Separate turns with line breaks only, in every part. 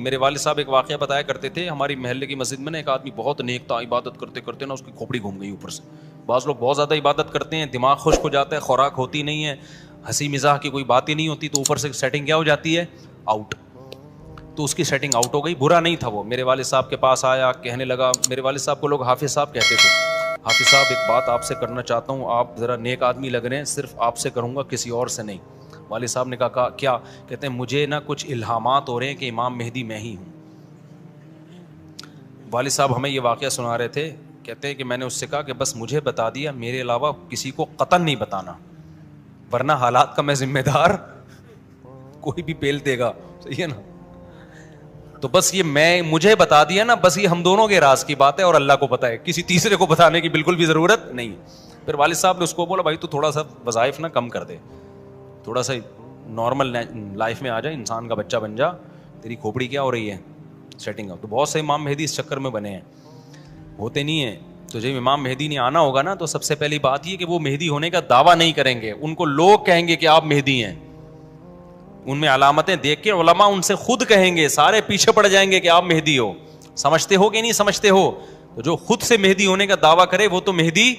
میرے والد صاحب ایک واقعہ بتایا کرتے تھے, ہماری محلے کی مسجد میں نا ایک آدمی بہت نیک تھا, عبادت کرتے کرتے نا اس کی کھوپڑی گھوم گئی اوپر سے. بعض لوگ بہت زیادہ عبادت کرتے ہیں, دماغ خشک ہو جاتا ہے, خوراک ہوتی نہیں ہے, ہنسی مزاح کی کوئی بات ہی نہیں ہوتی, تو اوپر سے سیٹنگ کیا ہو جاتی ہے, آؤٹ. تو اس کی سیٹنگ آؤٹ ہو گئی. برا نہیں تھا وہ, میرے والد صاحب کے پاس آیا, کہنے لگا, میرے والد صاحب کو لوگ حافظ صاحب کہتے تھے, حافظ صاحب ایک بات آپ سے کرنا چاہتا ہوں, آپ ذرا نیک آدمی لگ رہے ہیں, صرف آپ سے کروں گا, کسی اور سے نہیں. والد صاحب نے کہا کیا؟ کہتے ہیں مجھے نا کچھ الہامات ہو رہے ہیں کہ امام مہدی میں ہی ہوں. والد صاحب ہمیں یہ واقعہ سنا رہے تھے, کہتے ہیں کہ میں نے اس سے کہا کہ بس مجھے بتا دیا, میرے علاوہ کسی کو قطعاً نہیں بتانا, ورنہ حالات کا میں ذمہ دار, کوئی بھی پیل دے گا, صحیح ہے نا. تو بس یہ میں مجھے بتا دیا نا, بس یہ ہم دونوں کے راز کی بات ہے اور اللہ کو پتہ ہے, کسی تیسرے کو بتانے کی بالکل بھی ضرورت نہیں. پھر والد صاحب نے اس کو بولا, بھائی تو تھوڑا سا وظائف نا کم کر دے, تھوڑا سا نارمل لائف میں آ جائے, انسان کا بچہ بن جا, تیری کھوپڑی کیا ہو رہی ہے سیٹنگ اپ. تو بہت سے امام مہدی اس چکر میں بنے ہیں, ہوتے نہیں ہیں. تو جب امام مہدی نہیں آنا ہوگا نا, تو سب سے پہلی بات یہ کہ وہ مہدی ہونے کا دعویٰ نہیں کریں گے, ان کو لوگ کہیں گے کہ آپ مہدی ہیں, ان میں علامتیں دیکھ کے علماء ان سے خود کہیں گے, سارے پیچھے پڑ جائیں گے کہ آپ مہدی ہو. سمجھتے ہو کہ نہیں سمجھتے ہو؟ تو جو خود سے مہدی ہونے کا دعویٰ کرے وہ تو مہدی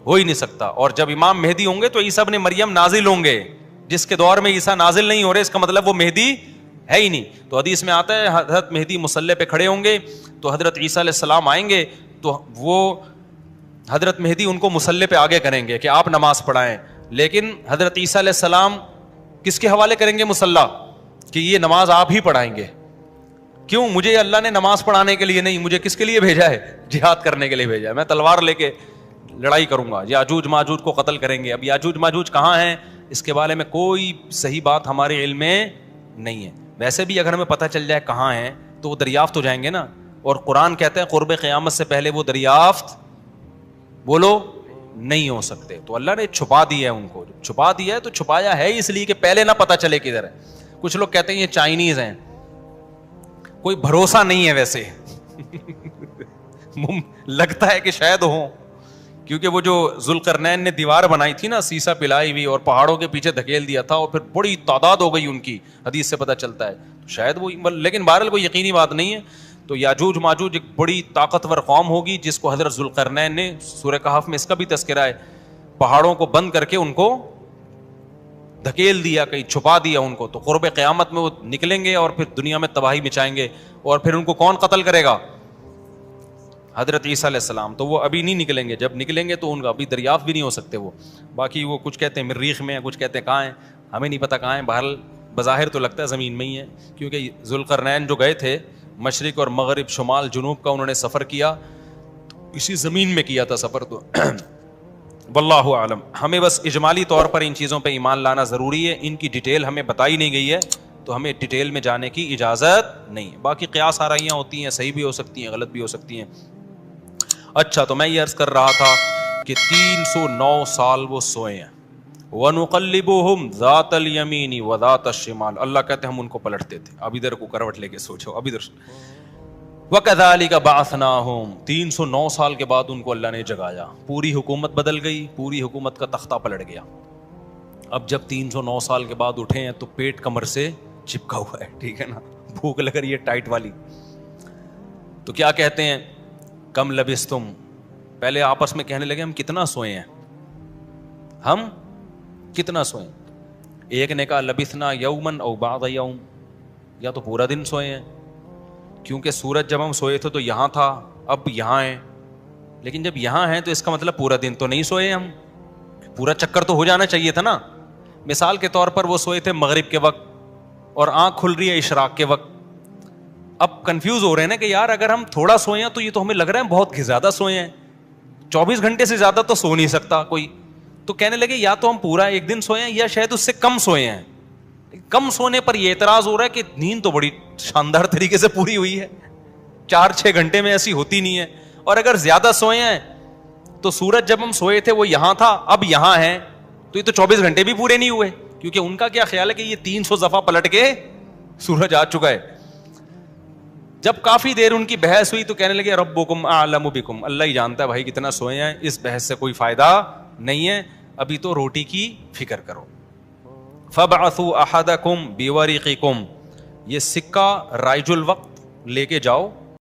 ہو ہی نہیں سکتا. اور جب امام مہدی ہوں گے تو عیسیٰ ابن مریم نازل ہوں گے, جس کے دور میں عیسیٰ نازل نہیں ہو رہے, اس کا مطلب وہ مہدی ہے ہی نہیں. تو حدیث میں آتا ہے حضرت مہدی مصلی پہ کھڑے ہوں گے, تو حضرت عیسیٰ علیہ السلام آئیں گے, تو وہ حضرت مہدی ان کو مصلی پہ آگے کریں گے کہ آپ نماز پڑھائیں, لیکن حضرت عیسیٰ علیہ السلام کس کے حوالے کریں گے مصلی, کہ یہ نماز آپ ہی پڑھائیں گے. کیوں؟ مجھے اللہ نے نماز پڑھانے کے لیے نہیں, مجھے کس کے لیے بھیجا ہے؟ جہاد کرنے کے لیے بھیجا ہے. میں تلوار لے کے لڑائی کروں گا, یاجوج ماجوج کو قتل کریں گے. اب یاجوج ماجوج کہاں ہیں, اس کے بارے میں کوئی صحیح بات ہمارے علم میں نہیں ہے. ویسے بھی اگر ہمیں پتہ چل جائے کہاں ہیں تو وہ دریافت ہو جائیں گے نا, اور قرآن کہتا ہے قرب قیامت سے پہلے وہ دریافت بولو نہیں ہو سکتے. تو اللہ نے چھپا دیا ہے ان کو, چھپا دیا ہے تو چھپایا ہے اس لیے کہ پہلے نہ پتہ چلے کدھر ہے. کچھ لوگ کہتے ہیں یہ چائنیز ہیں, کوئی بھروسہ نہیں ہے ویسے لگتا ہے کہ شاید ہوں, کیونکہ وہ جو ذوالقرنین نے دیوار بنائی تھی نا, سیسا پلائی ہوئی, اور پہاڑوں کے پیچھے دھکیل دیا تھا, اور پھر بڑی تعداد ہو گئی ان کی, حدیث سے پتہ چلتا ہے. تو شاید وہ, لیکن بہرحال کوئی یقینی بات نہیں ہے. تو یاجوج ماجوج ایک بڑی طاقتور قوم ہوگی جس کو حضرت ذوالقرنین نے, سورہ کہف میں اس کا بھی تذکرہ ہے, پہاڑوں کو بند کر کے ان کو دھکیل دیا, کہیں چھپا دیا ان کو. تو قرب قیامت میں وہ نکلیں گے اور پھر دنیا میں تباہی مچائیں گے, اور پھر ان کو کون قتل کرے گا؟ حضرت عیسیٰ علیہ السلام. تو وہ ابھی نہیں نکلیں گے, جب نکلیں گے تو ان کا ابھی دریافت بھی نہیں ہو سکتے وہ. باقی وہ کچھ کہتے ہیں مریخ میں ہیں, کچھ کہتے ہیں کہاں ہیں, ہمیں نہیں پتہ کہاں ہیں. بہرحال بظاہر تو لگتا ہے زمین میں ہی ہے, کیونکہ ذوالقرنین جو گئے تھے مشرق اور مغرب شمال جنوب کا انہوں نے سفر کیا, اسی زمین میں کیا تھا سفر. تو واللہ اعلم. ہمیں بس اجمالی طور پر ان چیزوں پہ ایمان لانا ضروری ہے, ان کی ڈیٹیل ہمیں بتائی نہیں گئی ہے تو ہمیں ڈیٹیل میں جانے کی اجازت نہیں ہے. باقی قیاس آرائیاں ہوتی ہیں, صحیح بھی ہو سکتی ہیں, غلط بھی ہو سکتی ہیں. اچھا, تو میں یہ عرض کر رہا تھا کہ 309 سال وہ سوئے ہیں. وَنُقَلِّبُهُمْ ذَاتَ الْيَمِينِ وَذَاتَ الشِّمَالِ, اللہ کہتے ہیں ہم ان کو پلٹتے تھے, اب ادھر کو کروٹ لے کے سوچو, اب ادھر. وَكَذَلِكَ بَعَثْنَاهُمْ, 309 سال کے بعد ان کو اللہ نے جگایا, پوری حکومت بدل گئی, پوری حکومت کا تختہ پلٹ گیا. اب جب 309 سال کے بعد اٹھے ہیں تو پیٹ کمر سے چپکا ہوا ہے, ٹھیک ہے نا, بھوک لگ رہی ہے ٹائٹ والی. تو کیا کہتے ہیں, کم لبستم, پہلے آپس میں کہنے لگے ہم کتنا سوئے ہیں, ہم کتنا سوئے. ایک نے کہا لبثنا یومن او بعض یوم, یا تو پورا دن سوئے ہیں, کیونکہ سورج جب ہم سوئے تھے تو یہاں تھا, اب یہاں ہیں, لیکن جب یہاں ہیں تو اس کا مطلب پورا دن تو نہیں سوئے ہم, پورا چکر تو ہو جانا چاہیے تھا نا. مثال کے طور پر وہ سوئے تھے مغرب کے وقت اور آنکھ کھل رہی ہے اشراق کے وقت. اب کنفیوز ہو رہے ہیں نا کہ یار اگر ہم تھوڑا سوئے ہیں تو یہ تو ہمیں لگ رہا ہے بہت زیادہ سوئے ہیں, 24 گھنٹے سے زیادہ تو سو نہیں سکتا کوئی. تو کہنے لگے یا تو ہم پورا ایک دن سوئے ہیں یا شاید اس سے کم سوئے ہیں. کم سونے پر یہ اعتراض ہو رہا ہے کہ نیند تو بڑی شاندار طریقے سے پوری ہوئی ہے, 4-6 گھنٹے میں ایسی ہوتی نہیں ہے. اور اگر زیادہ سوئے ہیں تو سورج جب ہم سوئے تھے وہ یہاں تھا, اب یہاں ہے, تو یہ تو 24 گھنٹے بھی پورے نہیں ہوئے, کیونکہ ان کا کیا خیال ہے کہ یہ 300 دفعہ پلٹ کے سورج آ چکا ہے. جب کافی دیر ان کی بحث ہوئی تو کہنے لگے ربکم اعلم بکم, اللہ ہی جانتا ہے بھائی کتنا سوئے ہیں, اس بحث سے کوئی فائدہ نہیں ہے, ابھی تو روٹی کی فکر کرو. فبعثوا احدکم بورقکم, یہ سکہ رائج الوقت لے کے جاؤ